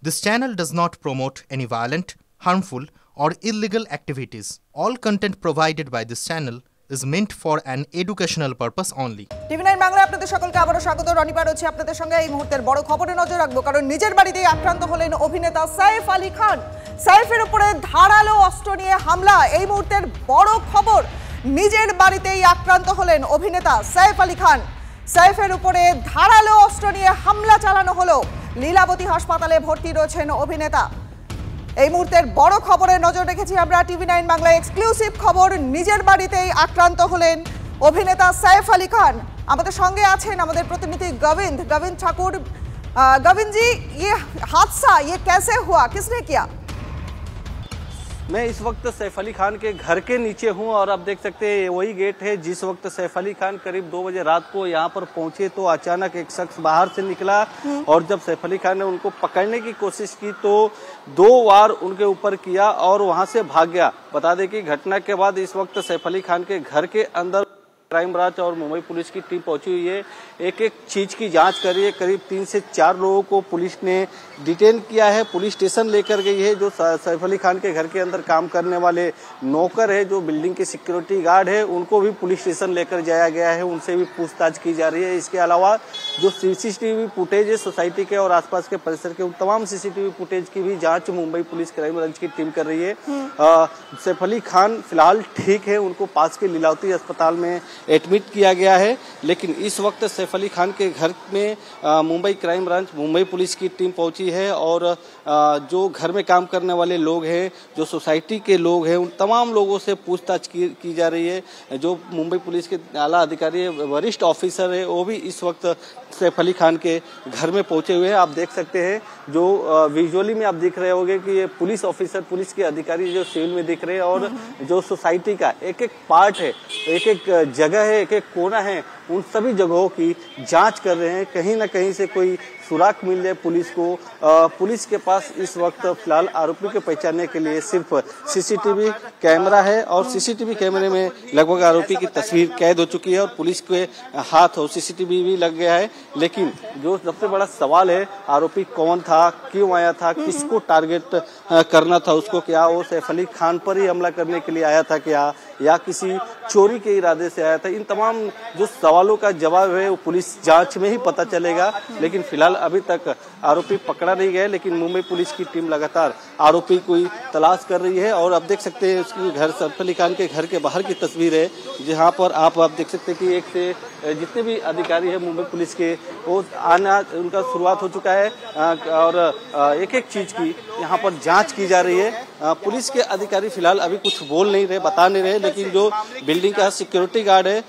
This channel does not promote any violent, harmful, or illegal activities. All content provided by this channel is meant for an educational purpose only. টিভি9 বাংলায় আপনাদের সকলকে আবারও স্বাগত। রনি পার হচ্ছে আপনাদের সঙ্গে। এই মুহূর্তের বড় খবরে নজর রাখবো, কারণ নিজের বাড়িতেই আক্রান্ত হলেন অভিনেতা সাইফ আলী খান। সাইফের উপরে ধারালো অস্ত্র নিয়ে হামলা, এই মুহূর্তের বড় খবর। নিজের বাড়িতেই আক্রান্ত হলেন অভিনেতা সাইফ আলী খান। সাইফের উপরে ধারালো অস্ত্র নিয়ে হামলা চালানো হলো। লীলাবতী হাসপাতালে ভর্তি রয়েছেন অভিনেতা। এই মুহূর্তের বড় খবরে নজর রেখেছি আমরা টিভি9 বাংলায়। এক্সক্লুসিভ খবর, নিজের বাড়িতেই আক্রান্ত হলেন অভিনেতা সাইফ আলী খান। আমাদের সঙ্গে আছেন আমাদের প্রতিনিধি গোবিंद ठाकुर। गोविंद जी, ये हादसा ये कैसे हुआ, किसने किया? मैं इस वक्त सैफ अली खान के घर के नीचे हूं और आप देख सकते हैं वही गेट है जिस वक्त सैफ अली खान करीब 2 बजे रात को यहां पर पहुंचे तो अचानक एक शख्स बाहर से निकला और जब सैफ अली खान ने उनको पकड़ने की कोशिश की तो 2 वार उनके ऊपर किया और वहां से भाग गया। बता दें कि घटना के बाद इस वक्त सैफ अली खान के घर के अंदर क्राइम ब्रांच और मुंबई पुलिस की टीम पहुंची हुई है। एक एक चीज की जांच कर रही है। करीब 3 से 4 लोगों को पुलिस ने डिटेन किया है, पुलिस स्टेशन लेकर गई है। जो सैफ अली खान के घर के अंदर काम करने वाले नौकर है, जो बिल्डिंग के सिक्योरिटी गार्ड है, उनको भी पुलिस स्टेशन लेकर जाया गया है, उनसे भी पूछताछ की जा रही है। इसके अलावा जो सीसीटीवी फुटेज है सोसाइटी के और आसपास के परिसर के, उन तमाम सीसीटीवी फुटेज की भी जांच मुंबई पुलिस क्राइम ब्रांच की टीम कर रही है। सैफ अली खान फिलहाल ठीक है, उनको पास के लीलावती अस्पताल में एडमिट किया गया है, लेकिन इस वक्त सैफ अली खान के घर में Mumbai crime branch Mumbai police की टीम पहुंची है और जो घर में काम करने वाले लोग हैं, जो सोसाइटी के लोग हैं, उन तमाम लोगों से पूछताछ की जा रही है। जो मुंबई पुलिस के आला अधिकारी वरिष्ठ ऑफिसर है, वो भी इस वक्त सैफ अली खान के घर में पहुंचे हुए हैं। आप देख सकते हैं जो विजुअली में आप दिख रहे होंगे कि ये पुलिस ऑफिसर, पुलिस के अधिकारी जो सिविल में दिख रहे हैं और जो सोसाइटी का एक एक पार्ट है, एक एक जगह है, एक एक कोना है, उन सभी जगहों की जांच कर रहे हैं। कहीं ना कहीं से कोई सुराग मिल जाए पुलिस को। पुलिस के पास इस वक्त फिलहाल आरोपी को पहचानने के लिए सिर्फ सीसीटीवी कैमरा है और सीसीटीवी कैमरे में लगभग आरोपी की तस्वीर कैद हो चुकी है और पुलिस के हाथ और सीसीटीवी भी लग गया है। लेकिन जो सबसे बड़ा सवाल है, आरोपी कौन था, क्यों आया था, किसको टारगेट करना था उसको, क्या वो सैफ अली खान पर ही हमला करने के लिए आया था क्या, या किसी चोरी के इरादे से आया था, इन तमाम जो सवालों का जवाब है वो पुलिस जांच में ही पता चलेगा। लेकिन फिलहाल अभी तक आरोपी पकड़ा नहीं गया, लेकिन मुंबई पुलिस की टीम लगातार आरोपी को तलाश कर रही है। और आप देख सकते हैं उसकी घर सैफ अली खान के घर के बाहर की तस्वीर है, जहां पर आप देख सकते हैं कि एक से जितने भी अधिकारी है मुंबई पुलिस के, वो आना उनका शुरुआत हो चुका है और एक एक चीज की यहाँ पर जांच की जा रही है। पुलिस के अधिकारी फिलहाल अभी कुछ बोल नहीं रहे, बता नहीं रहे, लेकिन जो बिल्डिंग का सिक्योरिटी गार्ड है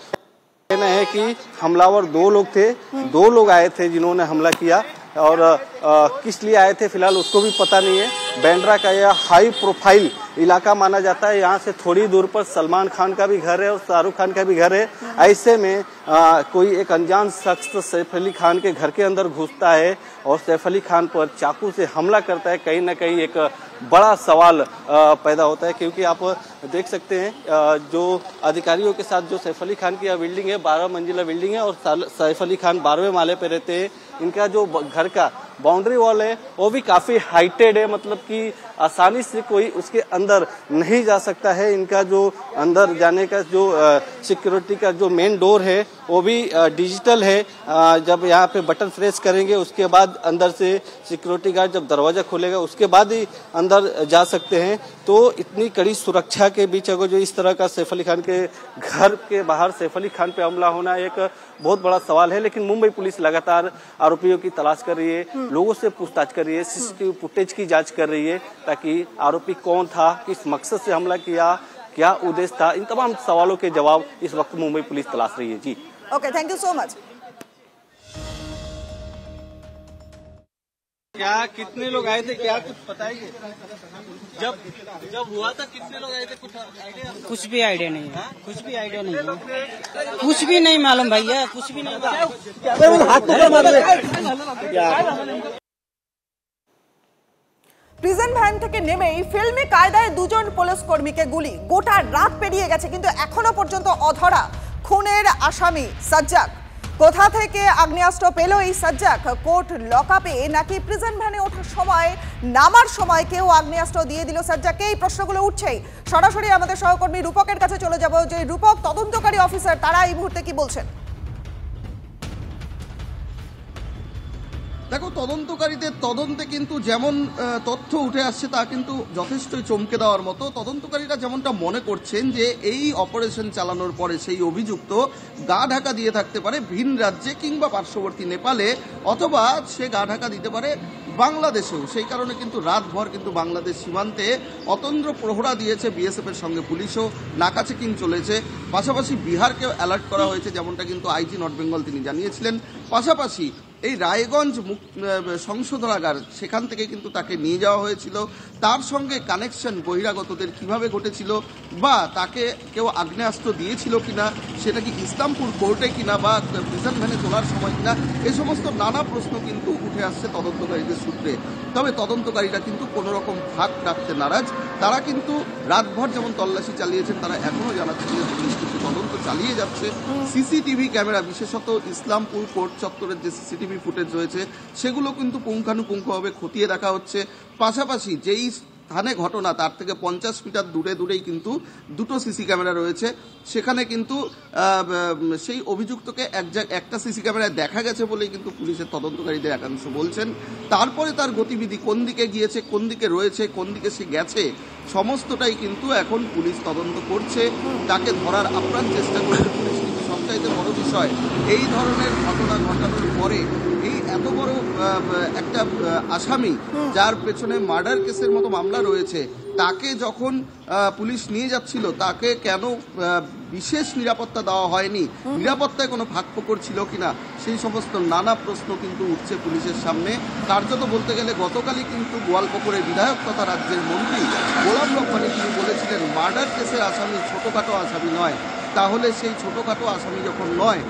कहना है कि हमलावर 2 लोग थे, 2 लोग आए थे जिन्होंने हमला किया और किस लिए आए थे फिलहाल उसको भी पता नहीं है। बांद्रा का यह हाई प्रोफाइल इलाका माना जाता है। यहाँ से थोड़ी दूर पर सलमान खान का भी घर है और शाहरुख खान का भी घर है। ऐसे में कोई एक अनजान शख्स सैफ अली खान के घर के अंदर घुसता है और सैफ अली खान पर चाकू से हमला करता है। कहीं ना कहीं एक बड़ा सवाल पैदा होता है, क्योंकि आप देख सकते हैं जो अधिकारियों के साथ जो सैफ अली खान की यह बिल्डिंग है 12 मंजिला बिल्डिंग है और सैफ अली खान 12वें माले पे रहते हैं। इनका जो घर का बाउंड्री वॉल है वो भी काफी हाइटेड है, मतलब कि आसानी से कोई उसके अंदर नहीं जा सकता है। इनका जो अंदर जाने का जो सिक्योरिटी का जो मेन डोर है वो भी डिजिटल है। जब यहाँ पे बटन प्रेस करेंगे उसके बाद अंदर से सिक्योरिटी गार्ड जब दरवाजा खोलेगा उसके बाद ही अंदर जा सकते हैं। तो इतनी कड़ी सुरक्षा के बीच अगर जो इस तरह का सैफ अली खान के घर के बाहर सैफ अली खान पे हमला होना एक बहुत बड़ा सवाल है। लेकिन मुंबई पुलिस लगातार आरोपियों की तलाश कर रही है, लोगों से पूछताछ कर रही है, सीसीटीवी फुटेज की जांच कर रही है ताकि आरोपी कौन था, किस मकसद से हमला किया, क्या उद्देश्य था, इन तमाम सवालों के जवाब इस वक्त मुंबई पुलिस तलाश रही है। जी okay, thank you so much. क्या कितने लोग आए थे, क्या कुछ बताएंगे? जब हुआ था कितने लोग आए थे, कुछ आइडिया? कुछ भी आइडिया नहीं है, कुछ भी आइडिया नहीं है, कुछ भी नहीं मालूम भैया, कुछ भी नहीं। প্রিজন ভ্যান থেকে নেমেই ফিল্মি কায়দায় 2 জন পুলিশ কর্মীকে গুলি। গোটা রাত পেরিয়ে গেছে কিন্তু এখনো পর্যন্ত অধরা খুনের আসামি সাজ্জাক। কোথা থেকে আগ্নেয়াস্ত্র পেল এই সাজ্জাক? কোর্ট লকআপে নাকি প্রিজন ভ্যানে ওঠার সময় নামার সময় কেউ আগ্নেয়াস্ত্র দিয়ে দিল সাজ্জাককে? এই প্রশ্নগুলো উঠছেই। সরাসরি আমাদের সহকর্মী রূপকের কাছে চলে যাব, যে রূপক, তদন্তকারী অফিসার তারা এই মুহূর্তে কি বলছেন? দেখো, তদন্তকারীদের তদন্তে কিন্তু যেমন তথ্য উঠে আসছে তা কিন্তু যথেষ্টই চমকে দেওয়ার মতো। তদন্তকারীরা যেমনটা মনে করছেন যে এই অপারেশন চালানোর পরে সেই অভিযুক্ত গা ঢাকা দিয়ে থাকতে পারে ভিন রাজ্যে কিংবা পার্শ্ববর্তী নেপালে, অথবা সে গা ঢাকা দিতে পারে বাংলাদেশেও। সেই কারণে কিন্তু রাতভর কিন্তু বাংলাদেশ সীমান্তে অতন্দ্র প্রহরা দিয়েছে বিএসএফ এর সঙ্গে পুলিশও, নাকা চেকিং চলেছে। পাশাপাশি বিহারকেও অ্যালার্ট করা হয়েছে, যেমনটা কিন্তু আইজি নর্থ বেঙ্গল তিনি জানিয়েছিলেন। পাশাপাশি এই রায়গঞ্জ সংশোধনাগার, সেখান থেকে কিন্তু তাকে নিয়ে যাওয়া হয়েছিল। তার সঙ্গে কানেকশন বহিরাগতদের কিভাবে ঘটেছিল, বা তাকে কেউ আগ্নেয়াস্ত্র দিয়েছিল কিনা, সেটা কি ইসলামপুর কোর্টে কিনা বা প্রিজন ভ্যানে তোলার সময় কিনা, এই সমস্ত নানা প্রশ্ন কিন্তু উঠে আসছে তদন্তকারীদের সূত্রে। তবে তদন্তকারীরা কিন্তু কোনো রকম ফাঁক রাখতে নারাজ। তারা কিন্তু রাতভর যেমন তল্লাশি চালিয়েছেন, তারা এখনও জানাচ্ছেন যে পুলিশ কিন্তু তদন্ত চালিয়ে যাচ্ছে। সিসিটিভি ক্যামেরা, বিশেষত ইসলামপুর কোর্ট চত্বরের যে সিসিটিভি ফুটেজ রয়েছে, সেগুলো কিন্তু পুঙ্খানুপুঙ্খভাবে খতিয়ে দেখা হচ্ছে। পাশাপাশি যেই স্থানে ঘটনা তার থেকে 50 মিটার দূরেই কিন্তু দুটো সিসি ক্যামেরা রয়েছে। সেখানে কিন্তু সেই অভিযুক্তকে একটা সিসি ক্যামেরায় দেখা গেছে বলেই কিন্তু পুলিশের তদন্তকারীদের একাংশ বলছেন। তারপরে তার গতিবিধি কোন দিকে গিয়েছে, কোন দিকে রয়েছে, কোন দিকে সে গেছে, সমস্তটাই কিন্তু এখন পুলিশ তদন্ত করছে। তাকে ধরার আপ্রাণ চেষ্টা করছে পুলিশ। কিন্তু সবচাইতে বড় বিষয়, এই ধরনের ঘটনা ঘটানোর পরে এই এত বড় একটা আসামি, যার পেছনে মার্ডার কেসের মতো মামলা রয়েছে, তাকে যখন পুলিশ নিয়ে যাচ্ছিল, তাকে কেন বিশেষ নিরাপত্তা দেওয়া হয়নি, নিরাপত্তায় কোনো ফাঁকফোকর ছিল কিনা, সেই সমস্ত নানা প্রশ্ন কিন্তু উঠছে পুলিশের সামনে। কার্যত বলতে গেলে গতকালই কিন্তু গোয়ালপুকুরের বিধায়ক তথা রাজ্যের মন্ত্রী গোলাম রব্বানী তিনি বলেছিলেন, মার্ডার কেসের আসামি ছোটোখাটো আসামি নয়। তাহলে সেই ছোটোখাটো আসামি যখন নয়,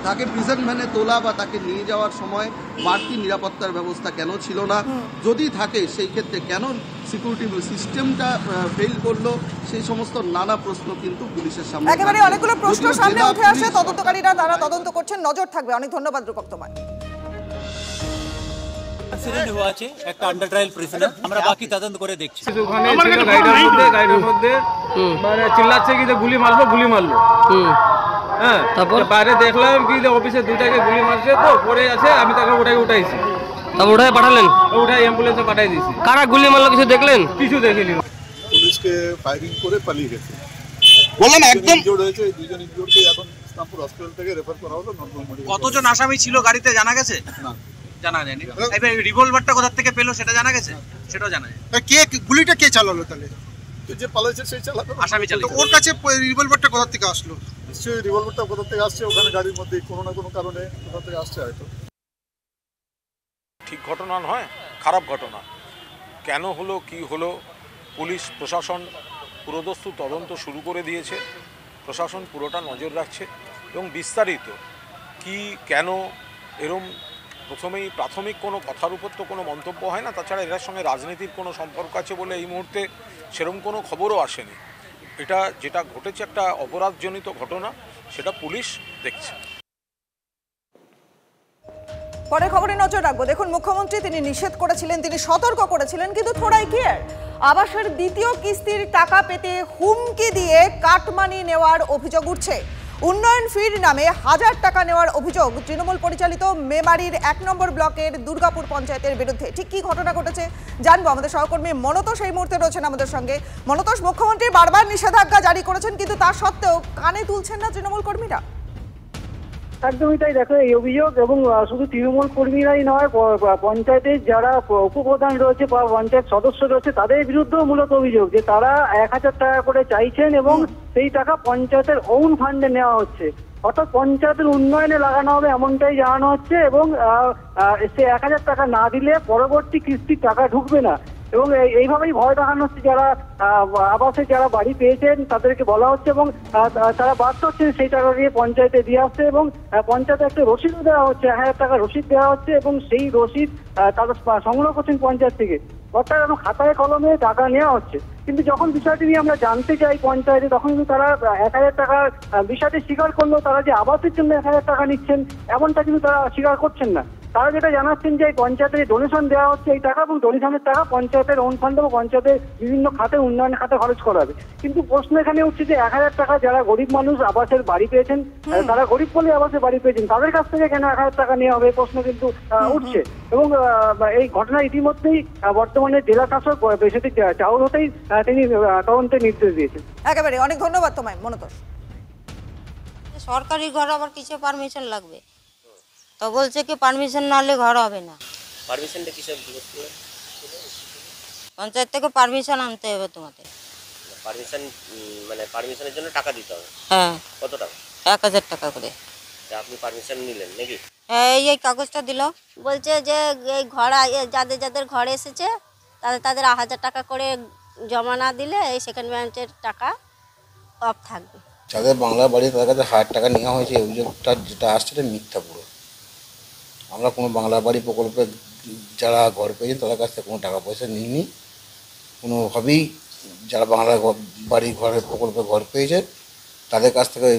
তাকে প্রিজন ভ্যানে তোলা বা তাকে নিয়ে যাওয়ার সময় বাড়তি নিরাপত্তার ব্যবস্থা কেন ছিল না? যদি থাকে, সেই ক্ষেত্রে কেন সিকিউরিটি সিস্টেমটা ফেল করলো? সেই সমস্ত নানা প্রশ্ন কিন্তু পুলিশের সামনে, একেবারে অনেকগুলো প্রশ্ন সামনে উঠে আসে। তদন্তকারীরা তারা তদন্ত করছেন, নজর থাকবে। অনেক ধন্যবাদ রূপক তোমায়। অ্যাক্সিডেন্ট হয়েছে, একটা আন্ডার ট্রায়াল প্রিজনার, আমরা বাকি তদন্ত করে দেখছি। ওখানে ছিল গাড়ির মধ্যে মানে চিল্লাচ্ছে কি যে গুলি মারলো। হ্যাঁ, তারপর বাইরে দেখলাম কি যে অফিসে দুইটাকে গুলি মারছে, তো পরে আছে, আমি তাকে উঠাইছি। তারপর উঠাই পাঠালেন? উঠাই অ্যাম্বুলেন্সে পাঠাই দিয়েছি। কারা গুলি মারলো কিছু দেখলেন? কিছু দেখিনি। পুলিশকে ফায়ারিং করে পালিয়ে গেছে। বললাম একদম ইনজুর্ড হয়েছে, দুজন ইনজুর্ডকে এখন ইসলামপুর হসপিটাল থেকে রেফার করা হলো। কতজন আসামি ছিল গাড়িতে জানা গেছে? না, জানা যায়নি। এবার রিভলভারটা কোথা থেকে পেলো সেটা জানা গেছে? সেটাও জানা যায়। কে গুলিটা কে চালালো তাহলে? যে পালাইছে সেই চালালো, আসামি চালালো। ওর কাছে রিভলভারটা কোথা থেকে আসলো? নিশ্চয়ই রিভলভারটা কোথা থেকে আসছে, ওখানে গাড়ির মধ্যে কোনো না কোনো কারণে কোথা থেকে আসছে হয়তো। ঠিক ঘটনা নয়, খারাপ ঘটনা। কেন হলো, কি হলো, পুলিশ প্রশাসন পুরোদস্তুর তদন্ত শুরু করে দিয়েছে। প্রশাসন পুরোটা নজর রাখছে এবং বিস্তারিত কি কেন এরম প্রথমেই প্রাথমিক কোনো কথার উপর তো কোনো মন্তব্য হয় না। তাছাড়া এর সঙ্গে রাজনীতির কোনো সম্পর্ক আছে বলে এই মুহূর্তে সেরকম কোনো খবরও আসেনি। এটা যেটা ঘটেছে একটা অপরাধজনিত ঘটনা, সেটা পুলিশ দেখছে। পরের খবরে নজর রাখবো। দেখুন, মুখ্যমন্ত্রী তিনি নিষেধ করেছিলেন, তিনি সতর্ক করেছিলেন, কিন্তু থোড়াই কেয়ার। আবাসের দ্বিতীয় কিস্তির টাকা পেতে হুমকি দিয়ে কাটমানি নেওয়ার অভিযোগ উঠছে। উন্নয়ন ফির নামে 1000 টাকা নেওয়ার অভিযোগ তৃণমূল পরিচালিত মেমারির 1 নম্বর ব্লকের দুর্গাপুর পঞ্চায়েতের বিরুদ্ধে। ঠিক কি ঘটনা ঘটেছে জানবো। আমাদের সহকর্মী মনতোষ এই মুহূর্তে রয়েছেন আমাদের সঙ্গে। মনতোষ, মুখ্যমন্ত্রী বারবার নিষেধাজ্ঞা জারি করেছেন, কিন্তু তা সত্ত্বেও কানে তুলছেন না তৃণমূল কর্মীরা। একদমই তাই। দেখো, এই অভিযোগ এবং শুধু তৃণমূল কর্মীরাই নয়, পঞ্চায়েতের যারা উপপ্রধান রয়েছে বা পঞ্চায়েত সদস্য রয়েছে তাদের বিরুদ্ধেও মূলত অভিযোগ যে তারা 1000 টাকা করে চাইছেন এবং সেই টাকা পঞ্চায়েতের ওন ফান্ডে নেওয়া হচ্ছে, অর্থাৎ পঞ্চায়েতের উন্নয়নে লাগানো হবে এমনটাই জানানো হচ্ছে। এবং সে 1000 টাকা না দিলে পরবর্তী কিস্তির টাকা ঢুকবে না। এবং এইভাবেই ভয় দেখানো হচ্ছে যারা আবাসে যারা বাড়ি পেয়েছেন তাদেরকে বলা হচ্ছে, এবং তারা বাধ্য হচ্ছেন সেই টাকা দিয়ে পঞ্চায়েতে দিয়ে আসছে। এবং পঞ্চায়েতে একটা রসিদও দেওয়া হচ্ছে, 1000 টাকা রসিদ দেওয়া হচ্ছে এবং সেই রসিদ তারা সংগ্রহ করছেন পঞ্চায়েত থেকে। অর্থাৎ খাতায় কলমে টাকা নেওয়া হচ্ছে। কিন্তু যখন বিষয়টি নিয়ে আমরা জানতে চাই পঞ্চায়েতে, তখন কিন্তু তারা 1000 টাকার বিষয়টি স্বীকার করলেও তারা যে আবাসের জন্য 1000 টাকা নিচ্ছেন এমনটা কিন্তু তারা স্বীকার করছেন না। তারা যেটা জানাচ্ছেন যে পঞ্চায়েতের ডোনেশন দেওয়া হচ্ছে এই টাকা, এবং ডোনেশনের টাকা পঞ্চায়েতের ওন ফান্ড এবং পঞ্চায়েতের বিভিন্ন খাতে উন্নয়ন খাতে খরচ করা হবে। কিন্তু প্রশ্ন এখানে উঠছে যে 1000 টাকা যারা গরিব মানুষ আবাসের বাড়ি পেয়েছেন, তারা গরিব বলে আবাসের বাড়ি পেয়েছেন, তাদের কাছ থেকে কেন 1000 টাকা নেওয়া হবে প্রশ্ন কিন্তু উঠছে। এবং এই ঘটনা ইতিমধ্যেই বর্তমানে জেলা শাসক বেসাদি চাউল হতেই তিনি তদন্তের নির্দেশ দিয়েছেন। একেবারে অনেক ধন্যবাদ তোমায় মনোতোষ। সরকারি ঘর আবার কিছু পারমিশন লাগবে, তো বলছে কি পারমিশন না হলে ঘর হবে না। পারমিশনটা কিসের? পঞ্চায়েত থেকে পারমিশন আনতে হবে তোমাদের। পারমিশন মানে পারমিশনের জন্য টাকা দিতে হবে? হ্যাঁ। কত টাকা? 1000 টাকা করে। আপনি পারমিশন নিলেন নাকি? হ্যাঁ, এই কাগজটা দিল, বলছে যে এই ঘর যাদের যাদের ঘর এসেছে তাদের 1000 টাকা করে জমা না দিলে এই সেকেন্ড ব্যাংকের টাকা অফ থাকবে। যাদের বাংলা বাড়ি তাদের কাছে 1000 টাকা নেওয়া হয়েছে, এই অভিযোগটা যেটা আসছে এটা মিথ্যা পুরো। আমরা কোনো বাংলা বাড়ি প্রকল্পে যারা ঘর পেয়েছেন তাদের কাছ থেকে কোনো টাকা পয়সা নিইনি। কোনোভাবেই যারা বাংলা বাড়ি ঘরের প্রকল্পে ঘর পেয়েছে তাদের কাছ থেকে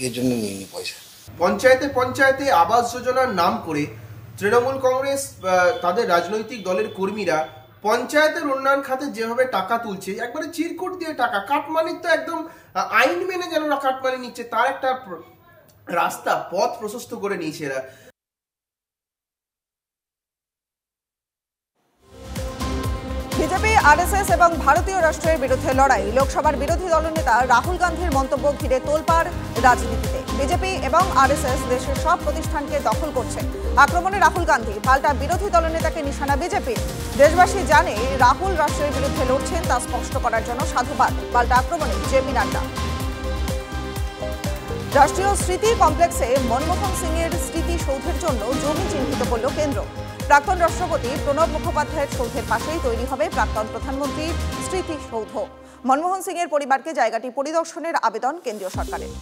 এর জন্য নিইনি পয়সা। পঞ্চায়েতে আবাস যোজনার নাম করে তৃণমূল কংগ্রেস তাদের রাজনৈতিক দলের কর্মীরা পঞ্চায়েতের উন্নয়ন খাতে যেভাবে টাকা তুলছে, একবারে চিরকুট দিয়ে টাকা, কাটমানির তো একদম আইন মেনে যেন কাটমানি নিচ্ছে, তার একটা রাস্তা পথ প্রশস্ত করে নিয়েছে এরা। বিজেপি, আরএসএস এবং ভারতীয় রাষ্ট্রের বিরুদ্ধে লড়াই। লোকসভার বিরোধী দলনেতা রাহুল গান্ধীর মন্তব্য ঘিরে তোলপাড় রাজনীতিতে। বিজেপি এবং আরএসএস দেশের সব প্রতিষ্ঠানকে দখল করছে। আক্রমণে রাহুল গান্ধী, পাল্টা বিরোধী দলনেতাকে নিশানা বিজেপি। দেশবাসী জানে রাহুল রাষ্ট্রের বিরুদ্ধে লড়ছেন, তা স্পষ্ট করার জন্য সাধুবাদ। পাল্টা আক্রমণে জেপি নাড্ডা। রাষ্ট্রীয় স্মৃতি কমপ্লেক্সে মনমোহন সিং এর স্মৃতিসৌধের জন্য জমি চিহ্নিত করল কেন্দ্র। প্রাক্তন রাষ্ট্রপতি প্রণব মুখোপাধ্যায়ের সৌধের পাশেই তৈরি হবে প্রাক্তন প্রধানমন্ত্রীর স্মৃতিসৌধ। মনমোহন সিং এর পরিবারকে জায়গাটি পরিদর্শনের আবেদন কেন্দ্রীয় সরকারের।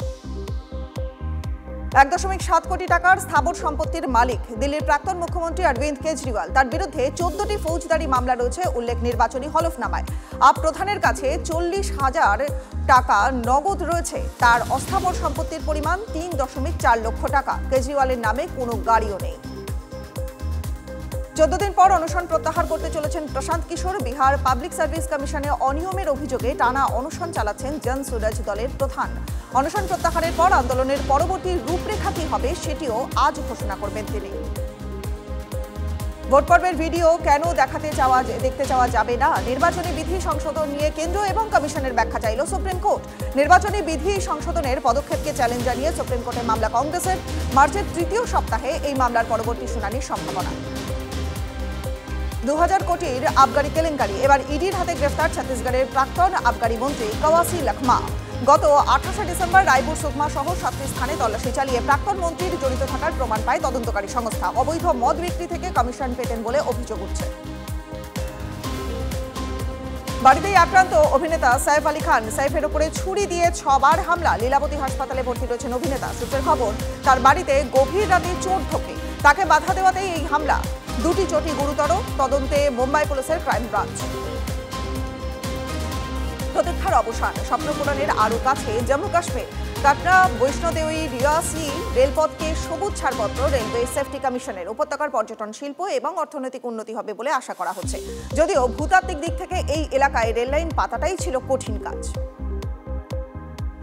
1.7 কোটি টাকার স্থাবর সম্পত্তির মালিক দিল্লির প্রাক্তন মুখ্যমন্ত্রী অরবিন্দ কেজরিওয়াল। তার বিরুদ্ধে 14টি ফৌজদারি মামলা রয়েছে উল্লেখ নির্বাচনী হলফনামায়। আপ প্রধানের কাছে 40,000 টাকা নগদ রয়েছে। তার অস্থাবর সম্পত্তির পরিমাণ 3.4 লক্ষ টাকা। কেজরিওয়ালের নামে কোনো গাড়িও নেই। 14 দিন পর অনশন প্রত্যাহার করতে চলেছেন প্রশান্ত কিশোর। বিহার পাবলিক সার্ভিস কমিশনে অনিয়মের অভিযোগে টানা অনশন চালাচ্ছেন জন সুরজ দলের প্রধান। অনশন প্রত্যাহারের পর আন্দোলনের পরবর্তী রূপরেখা কি হবে সেটিও আজ ঘোষণা করবেন তিনি। ভোট পর্বের ভিডিও কেন দেখতে চাওয়া যাবে না? নির্বাচনী বিধি সংশোধন নিয়ে কেন্দ্র এবং কমিশনের ব্যাখ্যা চাইল সুপ্রিম কোর্ট। নির্বাচনী বিধি সংশোধনের পদক্ষেপকে চ্যালেঞ্জ জানিয়ে সুপ্রিম কোর্টে মামলা কংগ্রেসের। মার্চের 3য় সপ্তাহে এই মামলার পরবর্তী শুনানির সম্ভাবনা। 2000 কোটির আবগারি কেলেঙ্কারি। এবার ইডির হাতে গ্রেফতার ছত্তিশগড়ের প্রাক্তন আবগারি মন্ত্রী কওয়াসি লখমা। গত 28 ডিসেম্বর রায়পুর সুকমা সহ 7টি স্থানে তল্লাশি চালিয়ে প্রাক্তন মন্ত্রীর জড়িত থাকার প্রমাণ পায় তদন্তকারী সংস্থা। অবৈধ মদ বিক্রি থেকে কমিশন পেতেন বলে অভিযোগ উঠছে। বাড়িতেই আক্রান্ত অভিনেতা সাইফ আলী খান। সাইফের উপরে ছুরি দিয়ে 6 বার হামলা। লীলাবতী হাসপাতালে ভর্তি রয়েছেন অভিনেতা। সূত্রের খবর, তার বাড়িতে গভীর রাতে চোর ঢোকে। তাকে বাধা দেওয়াতেই এই হামলা। 2টি চোটই গুরুতর। তদন্তে মুম্বাই পুলিশের ক্রাইম ব্রাঞ্চ। প্রতীক্ষার অবসান। স্বপ্ন পূরণের আরও কাছে জম্মু কাশ্মীর। কাটরা, বৈষ্ণোদেবী, রিয়াসি রেলপথকে সবুজ ছাড়পত্র রেলওয়ে সেফটি কমিশনের। উপত্যকার পর্যটন, শিল্প এবং অর্থনৈতিক উন্নতি হবে বলে আশা করা হচ্ছে। যদিও ভূতাত্ত্বিক দিক থেকে এই এলাকায় রেললাইন পাতাটাই ছিল কঠিন কাজ।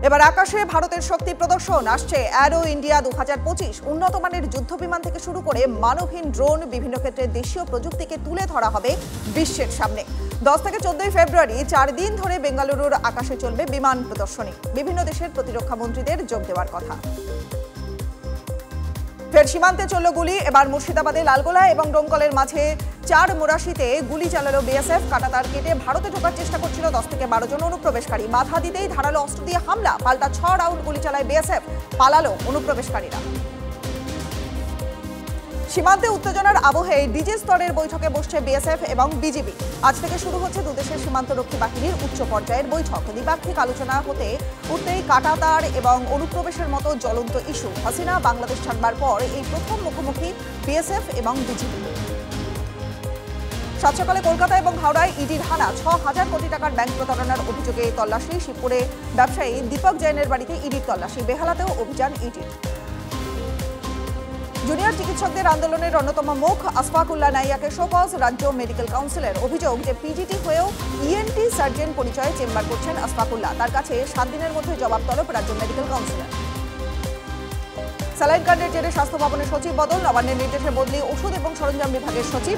এবার আকাশে ভারতের শক্তি প্রদর্শন। আসছে অ্যারো ইন্ডিয়া 2025। উন্নত মানের যুদ্ধ বিমান থেকে শুরু করে মানবহীন ড্রোন, বিভিন্ন ক্ষেত্রে দেশীয় প্রযুক্তিকে তুলে ধরা হবে বিশ্বের সামনে। 10 থেকে 14 ফেব্রুয়ারি 4 দিন ধরে বেঙ্গালুরুর আকাশে চলবে বিমান প্রদর্শনী। বিভিন্ন দেশের প্রতিরক্ষা মন্ত্রীদের যোগ দেওয়ার কথা। ফের সীমান্তে চলল গুলি। এবার মুর্শিদাবাদে লালগোলা এবং ডোমকলের মাঝে 484-তে গুলি চালালো বিএসএফ। কাঁটাতার কেটে ভারতে ঢোকার চেষ্টা করছিল 10 থেকে 12 জন অনুপ্রবেশকারী। বাধা দিতেই ধারালো অস্ত্র দিয়ে হামলা। পাল্টা 6 রাউন্ড গুলি চালায় বিএসএফ। পালালো অনুপ্রবেশকারীরা। সীমান্তে উত্তেজনার আবহে ডিজি স্তরের বৈঠকে বসছে বিএসএফ এবং বিজিবি। আজ থেকে শুরু হচ্ছে দুদেশের সীমান্তরক্ষী বাহিনীর উচ্চ পর্যায়ের বৈঠক। দ্বিপাক্ষিক আলোচনা উঠতেই কাঁটাতার এবং অনুপ্রবেশের মতো জ্বলন্ত ইস্যু। হাসিনা বাংলাদেশ ছাড়বার পর এই প্রথম মুখোমুখি বিএসএফ এবং বিজিবি। সাত সকালে কলকাতা এবং হাওড়ায় ইডির হানা 6,000 কোটি টাকার ব্যাংক প্রতারণার অভিযোগে তল্লাশি। শিবপুরে ব্যবসায়ী দীপক জৈনের বাড়িতে ইডির তল্লাশি। বেহালাতেও অভিযান ইডির। জুনিয়র চিকিৎসকদের আন্দোলনের অন্যতম মুখ আশফাকুল্লাহ নাইয়াকে শোকজ রাজ্য মেডিকেল কাউন্সিলের। অভিযোগ যে পিজিটি হয়েও ইএনটি সার্জন পরিচয়ে চেম্বার করছেন আশফাকুল্লাহ। তার কাছে 7 দিনের মধ্যে জবাব তলব রাজ্য মেডিকেল কাউন্সিলের। স্যালাইন কাণ্ডের জেরে স্বাস্থ্য ভবনের সচিব বদল। নবান্নের নির্দেশে বদলি ওষুধ এবং সরঞ্জাম বিভাগের সচিব।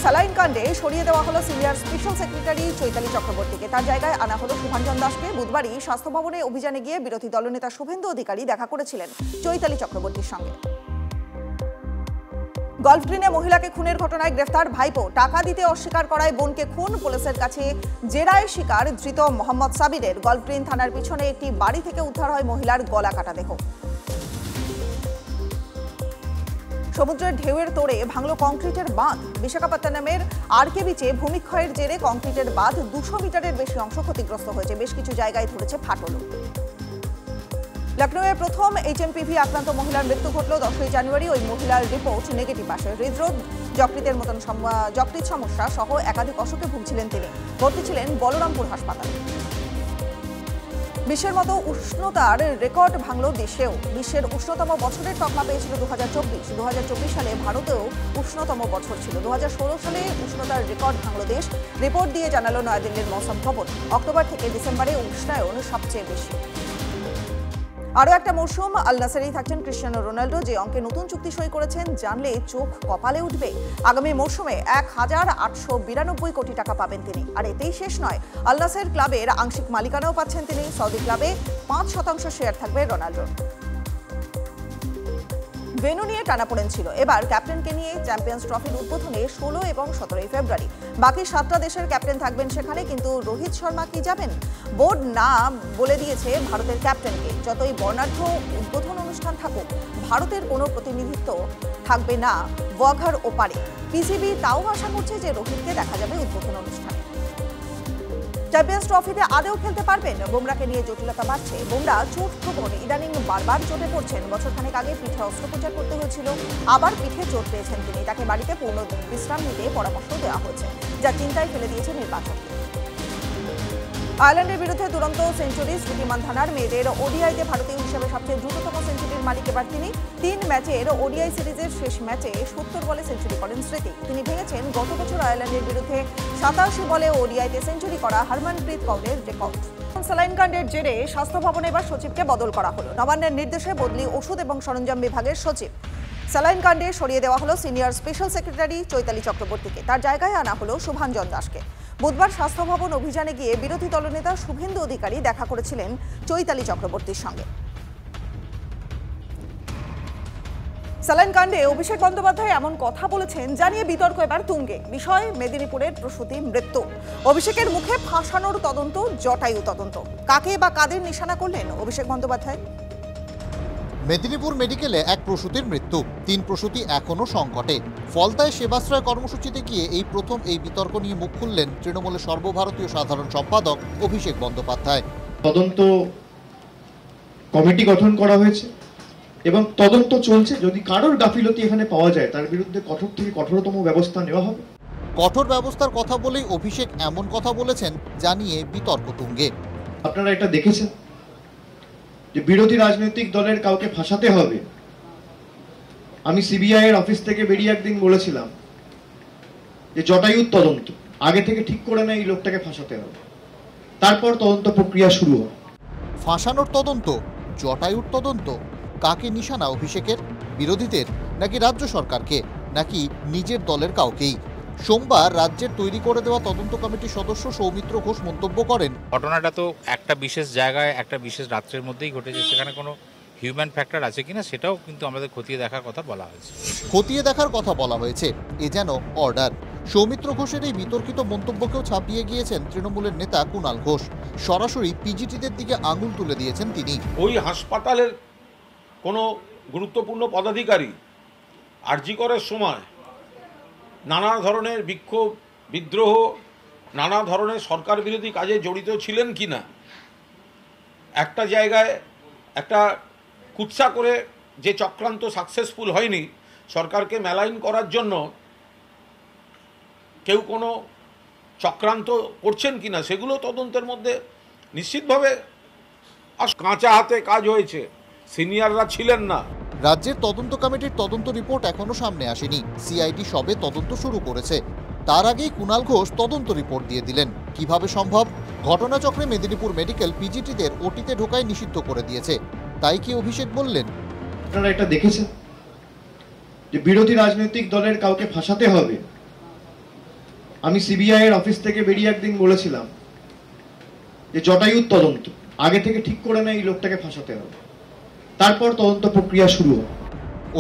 স্যালাইন কাণ্ডে সরিয়ে দেওয়া হলো সিনিয়র স্পেশাল সেক্রেটারি চৈতালি চক্রবর্তীকে। তার জায়গায় আনা হলো শুভাঞ্জন দাসকে। বুধবারই স্বাস্থ্য ভবনে অভিযানে গিয়ে বিরোধী দলনেতা শুভেন্দু অধিকারী দেখা করেছিলেন চৈতালি চক্রবর্তীর সঙ্গে। গলফ গ্রিনে মহিলাকে খুনের ঘটনায় গ্রেফতার ভাইপো। টাকা দিতে অস্বীকার করায় বোনকে খুন। পুলিশের কাছে জেরায় শিকার ধৃত মোহাম্মদ সাবিরের। গলফ গ্রিন থানার পিছনে একটি বাড়ি থেকে উদ্ধার হয় মহিলার গলা কাটা দেহ। সমুদ্রের ঢেউয়ের তোড়ে ভাঙল কংক্রিটের বাঁধ। বিশাখাপত্তনমের আরকে বিচে ভূমিক্ষয়ের জেরে কংক্রিটের বাঁধ 200 মিটারের বেশি অংশ ক্ষতিগ্রস্ত হয়েছে। বেশ কিছু জায়গায় ধরেছে ফাটল। লখনৌয়ে প্রথম এইচএমপিভি আক্রান্ত মহিলার মৃত্যু ঘটল 10ই জানুয়ারি। ওই মহিলার রিপোর্ট নেগেটিভ আসে। হৃদরোগ, যকৃতের মতন যকৃত সমস্যা সহ একাধিক অসুখে ভুগছিলেন তিনি। ভর্তি ছিলেন বলরামপুর হাসপাতালে। বিশ্বের মতো উষ্ণতার রেকর্ড ভাঙল দেশেও। বিশ্বের উষ্ণতম বছরের তকমা পেয়েছিল 2024। 2024 সালে ভারতেও উষ্ণতম বছর ছিল। 2016 সালে উষ্ণতার রেকর্ড ভাঙল দেশ। রিপোর্ট দিয়ে জানালো নয়াদিল্লির মৌসুম ভবন। অক্টোবর থেকে ডিসেম্বরে উষ্ণায়ন সবচেয়ে বেশি। আরও একটা মৌসুম আল নাসেরেই থাকছেন ক্রিস্টিয়ানো রোনাল্ডো। যে অঙ্কে নতুন চুক্তি সই করেছেন জানলে চোখ কপালে উঠবে। আগামী মৌসুমে 1,892 কোটি টাকা পাবেন তিনি। আর এতেই শেষ নয়, আল নাসের ক্লাবের আংশিক মালিকানাও পাচ্ছেন তিনি। সৌদি ক্লাবে 5% শেয়ার থাকবে রোনাল্ডোর। ভেন্যু নিয়ে টানাপোড়েন ছিল। এবার ক্যাপ্টেনকে নিয়ে চ্যাম্পিয়ন্স ট্রফির উদ্বোধনে 16 এবং 17 ফেব্রুয়ারি। বাকি 7টা দেশের ক্যাপ্টেন থাকবেন সেখানে, কিন্তু রোহিত শর্মা কি যাবেন? বোর্ড না বলে দিয়েছে ভারতের ক্যাপ্টেনকে। যতই বর্ণাঢ্য উদ্বোধন অনুষ্ঠান থাকুক, ভারতের কোনো প্রতিনিধিত্ব থাকবে না ওয়াঘার ওপারে। পিসিবি তাও আশা করছে যে রোহিতকে দেখা যাবে উদ্বোধন অনুষ্ঠানে। চ্যাম্পিয়ন্স ট্রফিতে আদেও খেলতে পারবেন? বুমরাকে নিয়ে জটিলতা বাড়ছে। বুমরা চোট প্রবণ, ইদানিং বারবার চোটে পড়ছেন। বছরখানেক আগে পিঠে অস্ত্রোপচার করতে হয়েছিল, আবার পিঠে চোট পেয়েছেন তিনি। তাকে বাড়িতে পূর্ণ বিশ্রাম নিতে পরামর্শ দেওয়া হয়েছে, যা চিন্তায় ফেলে দিয়েছে নির্বাচক। আয়ারল্যান্ডের বিরুদ্ধে দুরন্ত সেঞ্চুরি। স্মৃতি মান্ধানার মেয়েদের ওডিআইতে ভারতীয় হিসেবে সবচেয়ে দ্রুততম সেঞ্চুরির মালিক এবার তিনি। 3 ম্যাচের ওডিআই সিরিজের শেষ ম্যাচে 70 বলে সেঞ্চুরি করেন স্মৃতি। তিনি ভেঙেছেন গত বছর আয়ারল্যান্ডের বিরুদ্ধে 87 বলে ওডিআইতে সেঞ্চুরি করা হরমনপ্রীত কৌরের রেকর্ড। স্যালাইন কাণ্ডের জেরে স্বাস্থ্য ভবনে এবার সচিবকে বদল করা হলো। নবান্নের নির্দেশে বদলি ওষুধ এবং সরঞ্জাম বিভাগের সচিব। স্যালাইন কাণ্ডে সরিয়ে দেওয়া হলো সিনিয়র স্পেশাল সেক্রেটারি চৈতালি চক্রবর্তীকে। তার জায়গায় আনা হলো শুভাঞ্জন দাসকে। বুধবার স্বাস্থ্য ভবন অভিযানে গিয়ে বিরোধী দলনেতা শুভেন্দু অধিকারী দেখা করেছিলেন চৈতালি চক্রবর্তীর সঙ্গে। স্যালাইন কাণ্ডে অভিষেক বন্দ্যোপাধ্যায় এমন কথা বলেছেন জানিয়ে বিতর্ক এবার তুঙ্গে। বিষয় মেদিনীপুরের প্রসূতি মৃত্যু। অভিষেকের মুখে ফাঁসানোর তদন্ত, জটায়ু তদন্ত। কাকে বা কাদের নিশানা করলেন অভিষেক বন্দ্যোপাধ্যায়? মেদিনীপুর মেডিকেলে এক প্রসূতির মৃত্যু। 3 প্রসূতি এখনো সংকটে। ফলতায় সেবাশ্রয় কর্মসূচিতে গিয়ে এই প্রথম এই বিতর্ক নিয়ে মুখ খুললেন তৃণমূলের সর্বভারতীয় সাধারণ সম্পাদক অভিষেক বন্দ্যোপাধ্যায়। তদন্ত কমিটি গঠন করা হয়েছে এবং তদন্ত চলছে। যদি কারোর গাফিলতি এখানে পাওয়া যায় তার বিরুদ্ধে কঠোর থেকে কঠোরতম ব্যবস্থা নেওয়া হবে। কঠোর ব্যবস্থার কথা বলেই অভিষেক এমন কথা বলেছেন জানিয়ে বিতর্ক তুঙ্গে। আপনারা এটা দেখেছেন যে বিরোধী রাজনৈতিক দলের কাউকে ফাঁসাতে হবে। আমি সিবিআই এর অফিস থেকে বেরিয়ে একদিন বলেছিলাম যে জটায়ুর তদন্ত আগে থেকে ঠিক করে না, এই লোকটাকে ফাঁসাতে হবে, তারপর তদন্ত প্রক্রিয়া শুরু হবে। ফাঁসানোর তদন্ত, জটায়ুর তদন্ত, কাকে নিশানা অভিষেকের? বিরোধীদের নাকি রাজ্য সরকারকে, নাকি নিজের দলের কাউকেই? সোমবার রাজ্যের তৈরি করে দেওয়া তদন্ত কমিটির সদস্য সৌমিত্র ঘোষ মন্তব্য করেন, ঘটনাটা তো একটা বিশেষ জায়গায় একটা বিশেষ রাত্রের মধ্যেই ঘটেছে, সেখানে কোনো হিউম্যান ফ্যাক্টর আছে কিনা সেটাও কিন্তু আমাদের খতিয়ে দেখার কথা বলা হয়েছে। খতিয়ে দেখার কথা বলা হয়েছে, এ যেন অর্ডার। সৌমিত্র ঘোষের এই বিতর্কিত মন্তব্যকেও ছাপিয়ে গিয়েছেন তৃণমূলের নেতা কুণাল ঘোষ। সরাসরি পিজিটিদের দিকে আঙুল তুলে দিয়েছেন তিনি। ওই হাসপাতালের কোনো গুরুত্বপূর্ণ পদাধিকারী আরজি করার সময় নানা ধরনের বিক্ষোভ, বিদ্রোহ, নানা ধরনের সরকার বিরোধী কাজে জড়িত ছিলেন কিনা, একটা জায়গায় একটা কুৎসা করে যে চক্রান্ত সাকসেসফুল হয়নি, সরকারকে মেলাইন করার জন্য কেউ কোনো চক্রান্ত করছেন কিনা সেগুলো তদন্তের মধ্যে নিশ্চিতভাবে কাঁচা হাতে কাজ হয়েছে, সিনিয়ররা ছিলেন না। রাজ্যের তদন্ত কমিটির তদন্ত রিপোর্ট এখনো সামনে আসেনি। সিআইডি সবে তদন্ত শুরু করেছে। তার আগেই কুণাল ঘোষ তদন্ত রিপোর্ট দিয়ে দিলেন। কিভাবে সম্ভব? ঘটনাচক্রে মেদিনীপুর মেডিকেল পিজিটিদের ওটিতে ঢোকায় নিষিদ্ধ করে দিয়েছে। তাই কি অভিষেক বললেন? আপনারা এটা দেখেছেন যে বিরোধী রাজনৈতিক দলের কাউকে ফাঁসাতে হবে। আমি সিবিআই এর অফিস থেকে বেরিয়ে একদিন বলেছিলাম যে জটায়ুর তদন্ত আগে থেকে ঠিক করে না, এই লোকটাকে ফাঁসাতে হবে, তারপর তদন্ত প্রক্রিয়া শুরু হবে।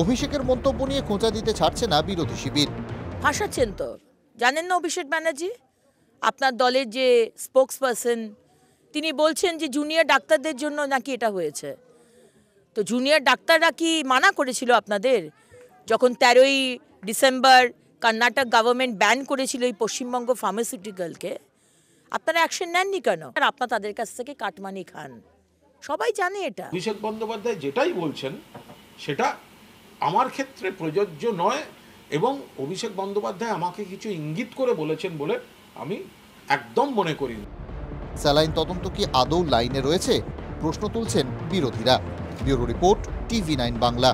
অভিষেকের মন্তব্য নিয়ে খোঁচা দিতে ছাড়ছে না বিরোধী শিবির। ফাঁসাচ্ছেন তো, জানেন না অভিষেক ব্যানার্জি আপনার দলের যে স্পোক্স পারসন, তিনি বলছেন যে জুনিয়র ডাক্তারদের জন্য নাকি এটা হয়েছে। তো জুনিয়র ডাক্তাররা কি মানা করেছিল আপনাদের যখন 13ই ডিসেম্বর কর্ণাটক গভর্নমেন্ট ব্যান করেছিল এই পশ্চিমবঙ্গ ফার্মাসিউটিক্যালকে? আপনারা অ্যাকশন নেননি কেন? আর আপনারা তাদের কাছ থেকে কাটমানি খান, সবাই জানে এটা। অভিষেক বন্দ্যোপাধ্যায় যেটাই বলছেন সেটা আমার ক্ষেত্রে প্রযোজ্য নয়, এবং অভিষেক বন্দ্যোপাধ্যায় আমাকে কিছু ইঙ্গিত করে বলেছেন বলে আমি একদম মনে করি না। স্যালাইন তদন্ত কি আদৌ লাইনে রয়েছে? প্রশ্ন তুলছেন বিরোধীরা। Bureau report, TV9 Bangla.